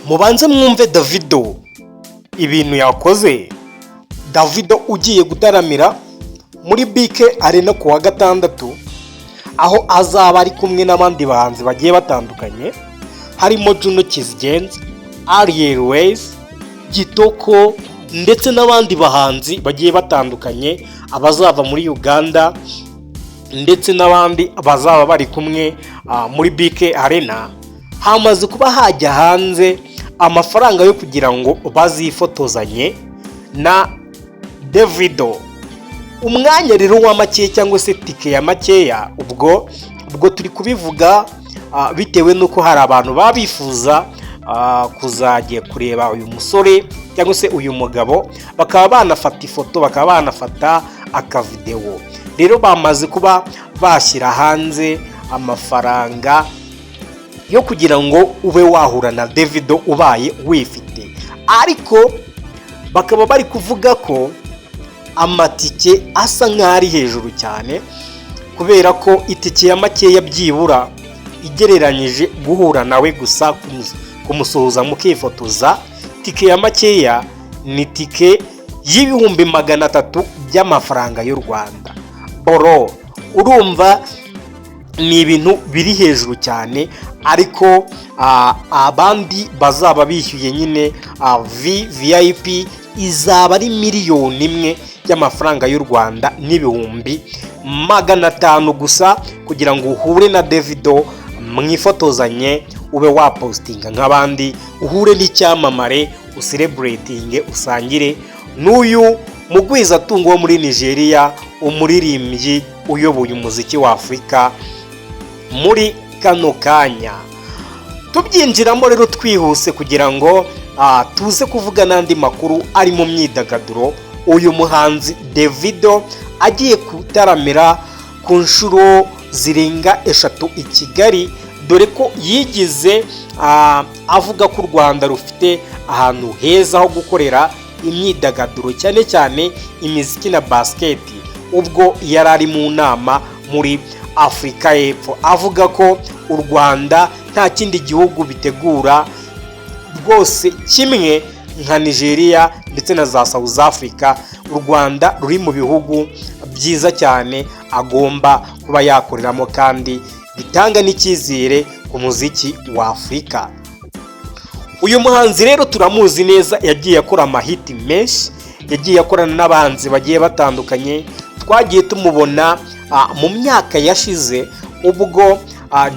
mubanze mwumve Davido ibintu yakoze. Davido ugiye gutaramira muri BK Arena ku wa gatandatu, aho azaba ari kumwe n'abandi bahanzi bagiye batandukanye harimo Juno Kizigenza, Ariel Ways, Gitoko ndetse n'abandi bahanzi bagiye batandukanye, abazava muri Uganda ndetse n'abandi bazaba bari kumwe muri BK Arena. Hamaze kuba hajya hanze amafaranga yo kugira ngo bazifotozanye na Davido. Umwanya rero wa make cyangwa se tike ya makeya, ubwo turi kubivuga bitewe nuko hari abantu babifuza kuzajya kureba uyu musore cyangwa se uyu mugabo, bakaba banafata ifoto, bakaba banafata akavideo. Rero bamaze kuba bashyira hanze amafaranga yo kugira ngo ube wahura na Davido ubaye wifite, ariko bakaba bari kuvuga ko amatike asa nk'ari hejuru cyane, kubera ko itike ya makeya byibura igereranyije guhura nawe gusa kumusuhuza mukifotoza, tike ya makeya ni tike y'ibihumbi 300 by'amafaranga y'u Rwanda. Boro urumva ni ibintu biri hejuru cyane, ariko abandi bazaba bishyuye nyine VIP izaba ari 1,000,000 y'amafaranga y'u Rwanda n'ibihumbi 500 gusa, kugira ngo uhure na Davido mwifotozanye, ube wapostinga nk'abandi, uhure n'icyamamare, ucelebrating, usangire n'uyu mugwizatungo wo muri Nigeria, umuririmbyi uyoboye umuziki wa Afurika muri kano kanya. Tubyinjiramo rero twihuse kugira ngo tuze kuvuga n'andi makuru ari mu myidagaduro. Uyu muhanzi Davido agiye kutaramira ku nshuro zirenga 3 i Kigali, dore ko yigize avuga ko u Rwanda rufite ahantu heza ho gukorera imyidagaduro, cyane cyane imiziki na basket. Ubwo yari ari mu nama muri Afurika y'Epfo, avuga ko u Rwanda nta kindi gihugu bitegura rwose kimwe nka Nigeria ndetse na za South Africa. U Rwanda ruri mu bihugu byiza cyane agomba kuba yakoreramo, kandi bitanga n'icyizere ku muziki wa Afurika. Uyu muhanzi rero turamuzi neza, yagiye akora amahiti menshi, yagiye akorana n'abahanzi bagiye batandukanye. Twagiye tumubona mu myaka yashize ubwo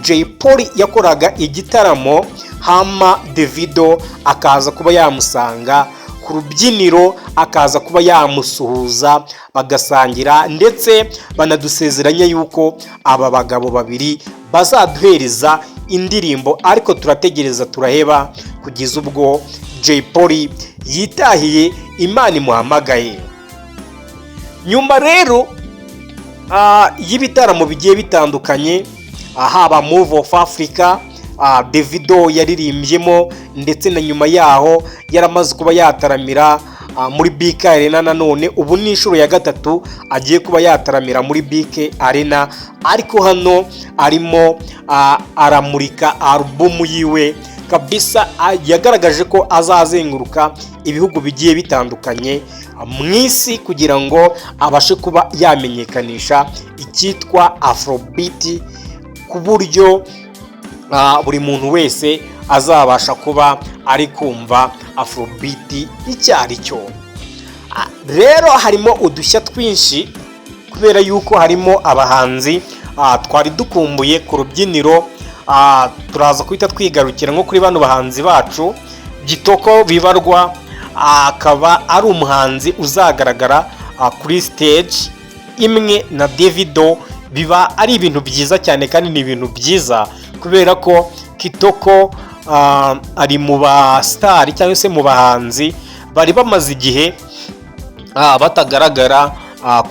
Jay Polly yakoraga igitaramo, hama Davido akaza kuba yamusanga ku rubyiniro, akaza kuba yamusuhuza, bagasangira ndetse banadusezeranya yuko aba bagabo babiri bazaduhereza indirimbo, ariko turategereza turaheba kugeza ubwo Jay Polly yitahiye, Imana imuhamagaye. Nyuma rero y'ibitaramo bigiye bitandukanye, haba Move of Africa Davido yaririmbyemo, ndetse na nyuma yaho yaramaze kuba yataramira muri BK Arena. Nanone ubu ni inshuro ya gatatu agiye kuba yataramira muri BK Arena, ariko hano arimo aramurika album yiwe kabisa. Yagaragaje ko azazenguruka ibihugu bigiye bitandukanye mu isi kugira ngo abashe kuba yamenyekanisha icyitwa Afrobeat, ku buryo buri muntu wese azabasha kuba ari kumva Afrobeat icyo ari cyo. Rero harimo udushya twinshi, kubera yuko harimo abahanzi twari dukumbuye ku rubyiniro. Turaza kwita twigarukira nko kuri bano bahanzi bacu. Gitoko bibarwa akaba ari umuhanzi uzagaragara kuri stage imwe na Davido. Biba ari ibintu byiza cyane, kandi ni ibintu byiza kubera ko Kitoko ari mu ba star cyangwa se mu bahanzi bari bamaze igihe batagaragara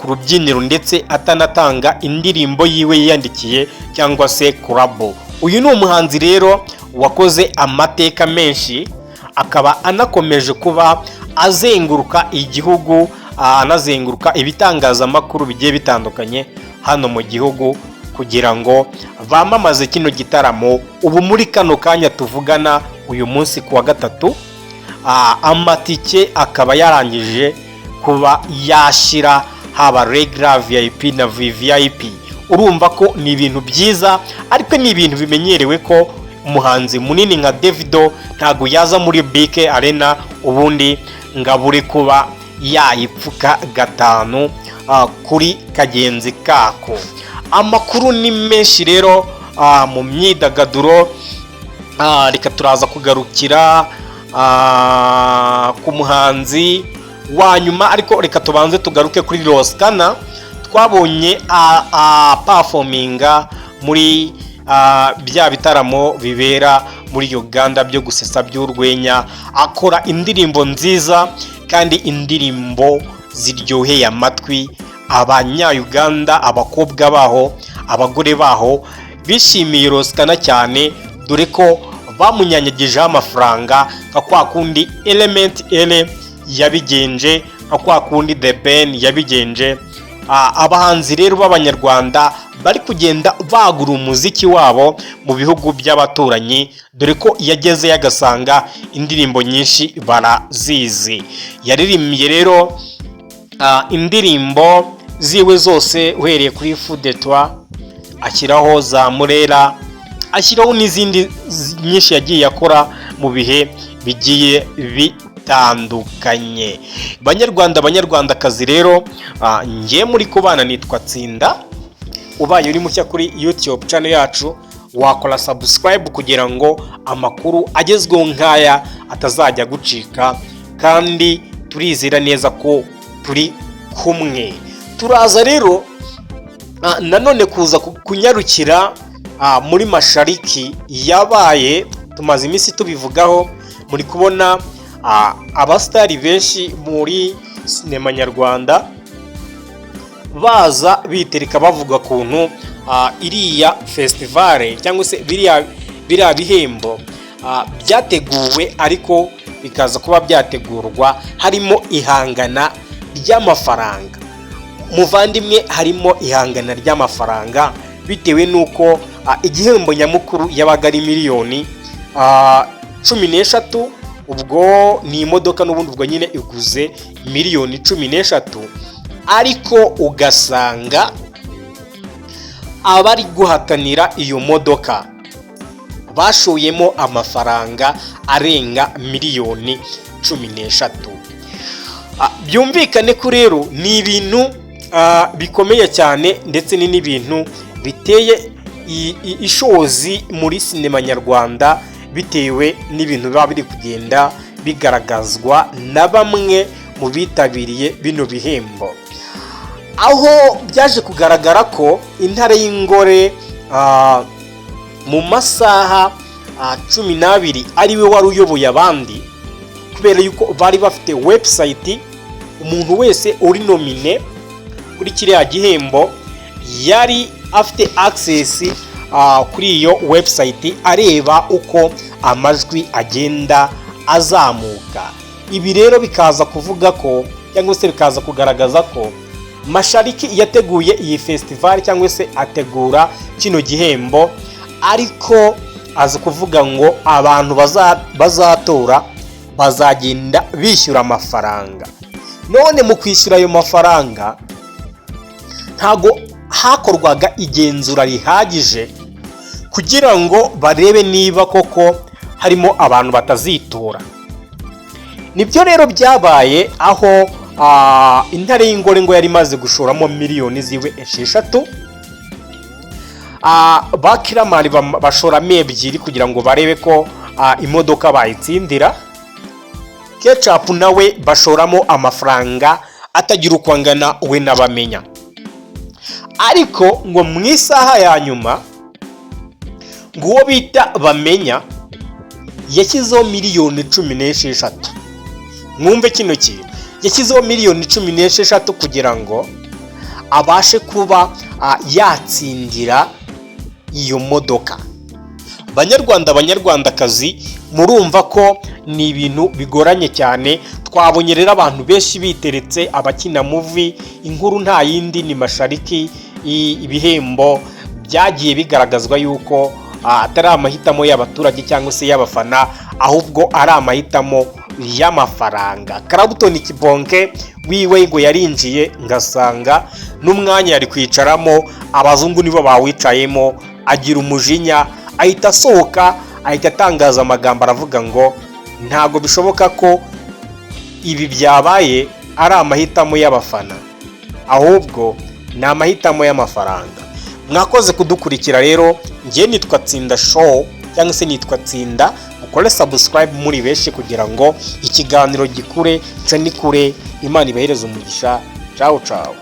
ku rubyiniro, ndetse atanatanga indirimbo yiwe yiyandikiye cyangwa se collabo. Uyu ni umuhanzi rero wakoze amateka menshi, akaba anakomeje kuba azenguruka igihugu, anazenguruka ibitangazamakuru bigiye bitandukanye hano mu gihugu kugira ngo bamamaze kino gitaramo. Ubu muri kano kanya tuvugana uyu munsi kuwa gatatu, amatike akaba yarangije kuba yashira, haba regular VIP na VVIP. Urumva ko ni ibintu byiza, ariko ni ibintu bimenyerewe ko umuhanzi munini nka Davido ntago yaza muri BK Arena ubundi ngabure kuba yayipfuka gatanu kuri kagenzi kako. Amakuru ni menshi rero mu myidagaduro. Reka turaza kugarukira ku muhanzi wa nyuma, ariko reka tubanze tugaruke kuri Roskana. Twabonye performinga muri bya bitaramo bibera muri Uganda byo gusesa by'urwenya, akora indirimbo nziza kandi indirimbo ziryoheye amatwi. Abanya-Uganda, abakobwa baho, abagore baho bishimiye Roskana cyane, dore ko bamunyanyagijeho amafaranga nka kwa kundi Element Ele yabigenje, nka kwa kundi The Ben yabigenje. Abahanzi rero b'Abanyarwanda bari kugenda bagura umuziki wabo mu bihugu by'abaturanyi, dore ko yageze yagasanga indirimbo nyinshi barazizi. Yaririmbye rero indirimbo ziwe zose uhereye kuri Fou de Toi, ashyiraho za Murera, ashyiraho n'izindi nyinshi yagiye akora mu bihe bigiye bitandukanye. Banyarwandakazi rero, ngiye muri kubana nitwa Tsinda. Ubaye uri mushya kuri YouTube channel yacu, wakora subscribe kugira ngo amakuru agezweho nk'aya atazajya gucika, kandi turizera neza ko turi kumwe. Turaza rero nanone kuza kunyarukira muri Mashariki yabaye, tumaze iminsi tubivugaho. Muri kubona abastari benshi muri sinema nyarwanda baza bitereka bavuga kuntu iriya festival cyangwa se biriya bihembo byateguwe, ariko bikaza kuba byategurwa harimo ihangana ry'amafaranga. Muvandimwe, harimo ihangana ry'amafaranga bitewe nuko igihembo nyamukuru yabaga ari miliyoni 13. ubwo ni imodoka n'ubundi ubwo nyine iguze miliyoni 13, ariko ugasanga abari guhatanira iyo modoka bashoyemo amafaranga arenga miliyoni 13. Byumvikane ko rero ni ibintu bikomeye cyane, ndetse ni n'ibintu biteye ishozi muri sinema nyarwanda, bitewe n'ibintu biba biri kugenda bigaragazwa na bamwe mu bitabiriye bino bihembo, aho byaje kugaragara ko Intare y'Ingore mu masaha 12 ariwe wari uyoboye abandi, kubera yuko bari bafite website. Umuntu wese uri nomine kuri kiriya gihembo yari afite access kuri iyo website, areba uko amajwi agenda azamuka. Ibi rero bikaza kuvuga ko, cyangwa se bikaza kugaragaza ko Mashariki yateguye iyi festival cyangwa se ategura kino gihembo, ariko aza kuvuga ngo abantu bazatora bazagenda bishyura amafaranga. None mu kwishyura ayo mafaranga ntago hakorwaga igenzura rihagije kugira ngo barebe niba koko harimo abantu batazitora. Nibyo rero byabaye, aho Intare y'Ingore ngo yari maze gushoramo miliyoni ziwe 6, Bakiramari bashoramo 2 kugira ngo barebe ko imodoka bayitsindira. Ketchup nawe bashoramo amafaranga atagira uko angana we nabamenya. Ariko ngo mu isaha ya nyuma ngo uwo bita Bamenya yashyizeho miliyoni 16. Mwumve kino kintu, yashyizeho miliyoni 16 kugira ngo abashe kuba yatsindira iyo modoka. Banyarwandakazi, murumva ko ni ibintu bigoranye cyane. Twabonye rero abantu benshi biteretse, abakina movie. Inkuru nta yindi ni Mashariki, ibihembo byagiye bigaragazwa yuko atari amahitamo y'abaturage cyangwa se y'abafana, ahubwo ari amahitamo y'amafaranga. Clapton Kibonke wiwe ngo yarinjiye ngasanga n'umwanya yari kwicaramo abazungu nibo bawicayemo, agira umujinya, ahita asohoka, ahita atangaza amagambo aravuga ngo ntago bishoboka ko ibi byabaye ari amahitamo y'abafana, ahubwo ni amahitamo y'amafaranga. Mwakoze kudukurikira rero, njye nitwa Tsinda Show cyangwa se nitwa Tsinda, ukore subscribe muri benshi kugira ngo ikiganiro gikure, cani kure, Imana ibahereze umugisha. Ciao ciao.